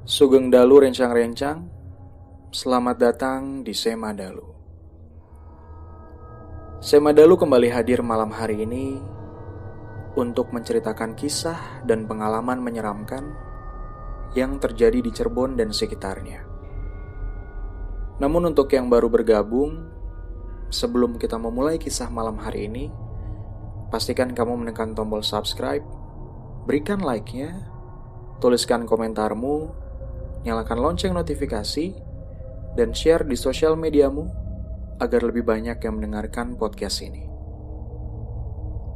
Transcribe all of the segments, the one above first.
Sugeng Dalu rencang-rencang, selamat datang di Semadalu. Semadalu kembali hadir malam hari ini untuk menceritakan kisah dan pengalaman menyeramkan yang terjadi di Cirebon dan sekitarnya. Namun untuk yang baru bergabung, sebelum kita memulai kisah malam hari ini, pastikan kamu menekan tombol subscribe, berikan like-nya, tuliskan komentarmu, nyalakan lonceng notifikasi, dan share di sosial mediamu agar lebih banyak yang mendengarkan podcast ini.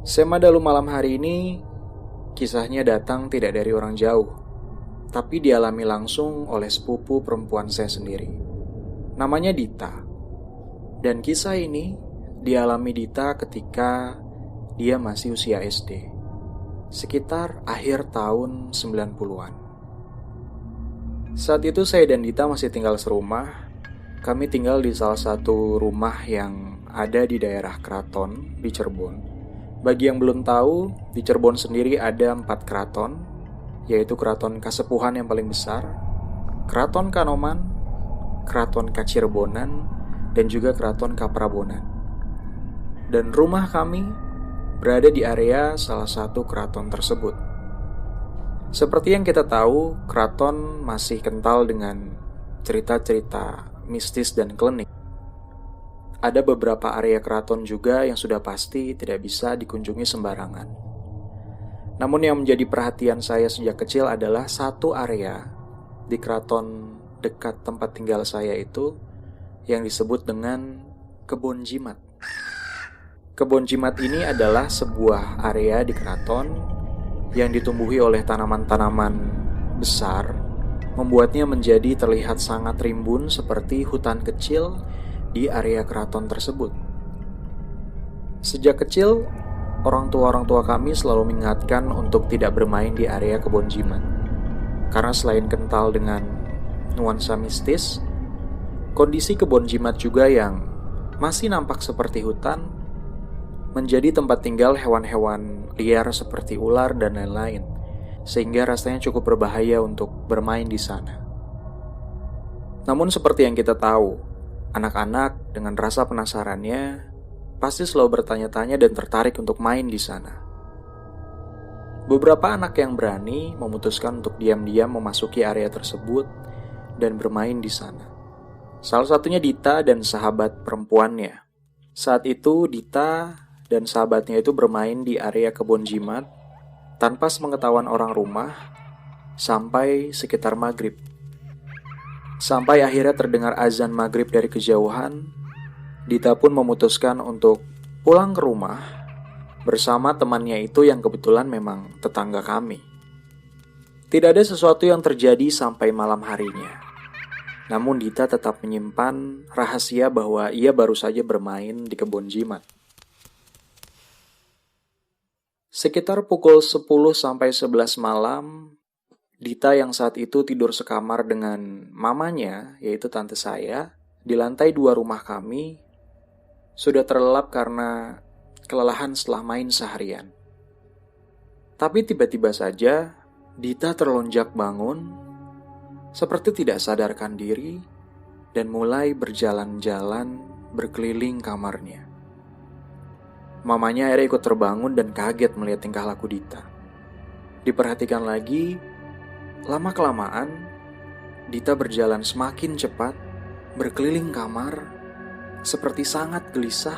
Semadalu malam hari ini, kisahnya datang tidak dari orang jauh, tapi dialami langsung oleh sepupu perempuan saya sendiri. Namanya Dita. Dan kisah ini dialami Dita ketika dia masih usia SD, sekitar akhir tahun 90-an. Saat itu saya dan Dita masih tinggal serumah. Kami tinggal di salah satu rumah yang ada di daerah Keraton di Cirebon. Bagi yang belum tahu, di Cirebon sendiri ada 4 keraton, yaitu Keraton Kasepuhan yang paling besar, Keraton Kanoman, Keraton Kacirebonan, dan juga Keraton Kaprabonan. Dan rumah kami berada di area salah satu keraton tersebut. Seperti yang kita tahu, keraton masih kental dengan cerita-cerita mistis dan klinik. Ada beberapa area keraton juga yang sudah pasti tidak bisa dikunjungi sembarangan. Namun yang menjadi perhatian saya sejak kecil adalah satu area di keraton dekat tempat tinggal saya itu yang disebut dengan Kebon Jimat. Kebon Jimat ini adalah sebuah area di keraton yang ditumbuhi oleh tanaman-tanaman besar, membuatnya menjadi terlihat sangat rimbun seperti hutan kecil di area keraton tersebut. Sejak kecil, orang tua kami selalu mengingatkan untuk tidak bermain di area Kebon Jimat. Karena selain kental dengan nuansa mistis, kondisi Kebon Jimat juga yang masih nampak seperti hutan menjadi tempat tinggal hewan-hewan liar seperti ular dan lain-lain, sehingga rasanya cukup berbahaya untuk bermain di sana. Namun seperti yang kita tahu, anak-anak dengan rasa penasarannya pasti selalu bertanya-tanya dan tertarik untuk main di sana. Beberapa anak yang berani memutuskan untuk diam-diam memasuki area tersebut dan bermain di sana. Salah satunya Dita dan sahabat perempuannya. Saat itu Dita dan sahabatnya itu bermain di area Kebon Jimat tanpa sepengetahuan orang rumah sampai sekitar maghrib. Sampai akhirnya terdengar azan maghrib dari kejauhan, Dita pun memutuskan untuk pulang ke rumah bersama temannya itu yang kebetulan memang tetangga kami. Tidak ada sesuatu yang terjadi sampai malam harinya. Namun Dita tetap menyimpan rahasia bahwa ia baru saja bermain di Kebon Jimat. Sekitar pukul 10 sampai 11 malam, Dita yang saat itu tidur sekamar dengan mamanya, yaitu tante saya, di lantai 2 rumah kami, sudah terlelap karena kelelahan setelah main seharian. Tapi tiba-tiba saja, Dita terlonjak bangun, seperti tidak sadarkan diri, dan mulai berjalan-jalan berkeliling kamarnya. Mamanya akhirnya ikut terbangun dan kaget melihat tingkah laku Dita. Diperhatikan lagi, lama-kelamaan, Dita berjalan semakin cepat, berkeliling kamar, seperti sangat gelisah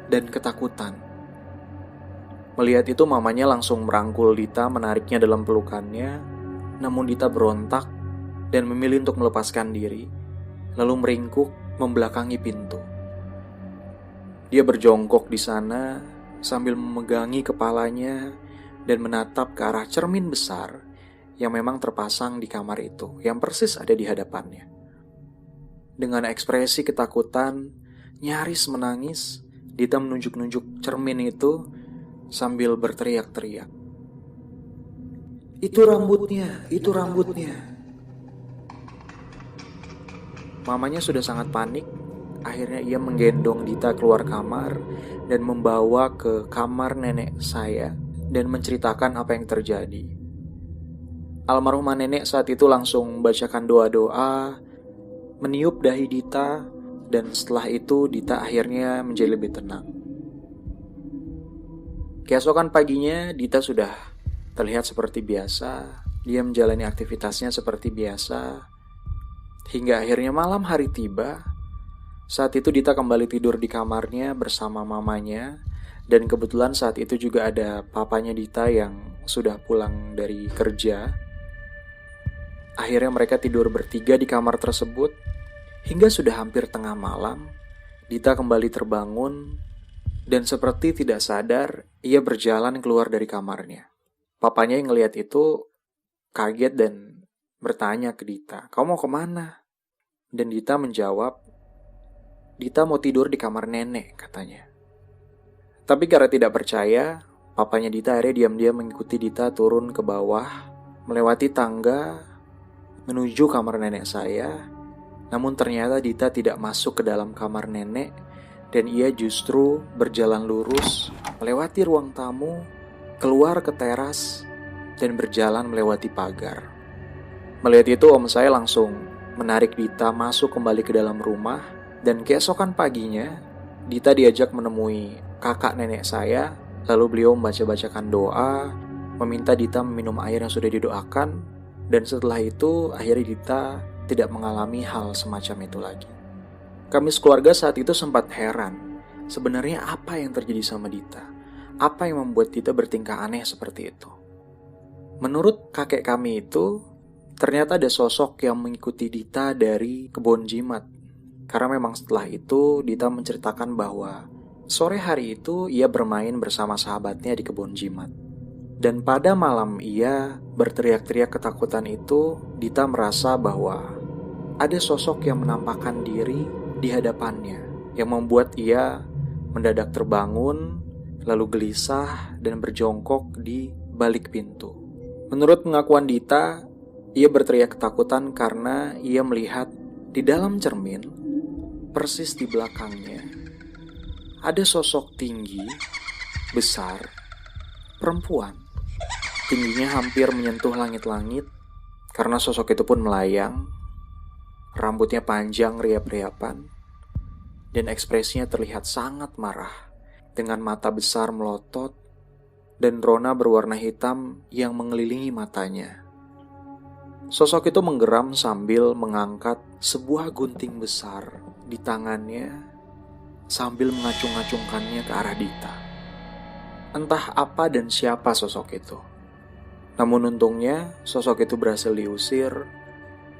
dan ketakutan. Melihat itu mamanya langsung merangkul Dita, menariknya dalam pelukannya, namun Dita berontak dan memilih untuk melepaskan diri, lalu meringkuk membelakangi pintu. Dia berjongkok di sana sambil memegangi kepalanya dan menatap ke arah cermin besar yang memang terpasang di kamar itu, yang persis ada di hadapannya. Dengan ekspresi ketakutan, nyaris menangis, Dita menunjuk-nunjuk cermin itu sambil berteriak-teriak. Itu rambutnya, itu rambutnya. Mamanya sudah sangat panik. Akhirnya ia menggendong Dita keluar kamar dan membawa ke kamar nenek saya dan menceritakan apa yang terjadi. Almarhumah nenek saat itu langsung membacakan doa-doa, meniup dahi Dita, dan setelah itu Dita akhirnya menjadi lebih tenang. Keesokan paginya Dita sudah terlihat seperti biasa. Dia menjalani aktivitasnya seperti biasa. Hingga akhirnya malam hari tiba. Saat itu Dita kembali tidur di kamarnya bersama mamanya. Dan kebetulan saat itu juga ada papanya Dita yang sudah pulang dari kerja. Akhirnya mereka tidur bertiga di kamar tersebut. Hingga sudah hampir tengah malam, Dita kembali terbangun. Dan seperti tidak sadar, ia berjalan keluar dari kamarnya. Papanya yang ngelihat itu kaget dan bertanya ke Dita, "Kamu mau kemana?" Dan Dita menjawab, "Dita mau tidur di kamar nenek," katanya. Tapi karena tidak percaya, papanya Dita akhirnya diam-diam mengikuti Dita turun ke bawah, melewati tangga, menuju kamar nenek saya. Namun ternyata Dita tidak masuk ke dalam kamar nenek, dan ia justru berjalan lurus, melewati ruang tamu, keluar ke teras, dan berjalan melewati pagar. Melihat itu om saya langsung menarik Dita masuk kembali ke dalam rumah, dan keesokan paginya Dita diajak menemui kakak nenek saya, lalu beliau membaca-bacakan doa, meminta Dita meminum air yang sudah didoakan, dan setelah itu akhirnya Dita tidak mengalami hal semacam itu lagi. Kami sekeluarga saat itu sempat heran, sebenarnya apa yang terjadi sama Dita? Apa yang membuat Dita bertingkah aneh seperti itu? Menurut kakek kami itu, ternyata ada sosok yang mengikuti Dita dari kebun jimat. Karena memang setelah itu Dita menceritakan bahwa sore hari itu ia bermain bersama sahabatnya di kebun jimat. Dan pada malam ia berteriak-teriak ketakutan itu, Dita merasa bahwa ada sosok yang menampakkan diri di hadapannya, yang membuat ia mendadak terbangun, lalu gelisah dan berjongkok di balik pintu. Menurut pengakuan Dita, ia berteriak ketakutan karena ia melihat di dalam cermin, persis di belakangnya, ada sosok tinggi, besar, perempuan. Tingginya hampir menyentuh langit-langit, karena sosok itu pun melayang. Rambutnya panjang riap-riapan, dan ekspresinya terlihat sangat marah, dengan mata besar melotot, dan rona berwarna hitam yang mengelilingi matanya. Sosok itu menggeram sambil mengangkat sebuah gunting besar di tangannya, sambil mengacung-acungkannya ke arah Dita. Entah apa dan siapa sosok itu. Namun untungnya sosok itu berhasil diusir,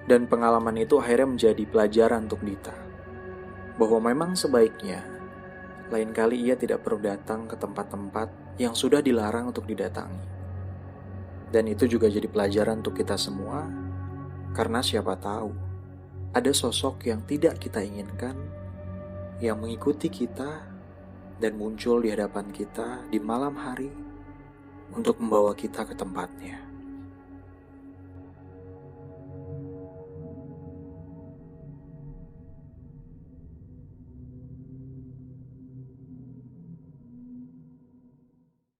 dan pengalaman itu akhirnya menjadi pelajaran untuk Dita, bahwa memang sebaiknya lain kali ia tidak perlu datang ke tempat-tempat yang sudah dilarang untuk didatangi. Dan itu juga jadi pelajaran untuk kita semua, karena siapa tahu ada sosok yang tidak kita inginkan yang mengikuti kita dan muncul di hadapan kita di malam hari untuk membawa kita ke tempatnya.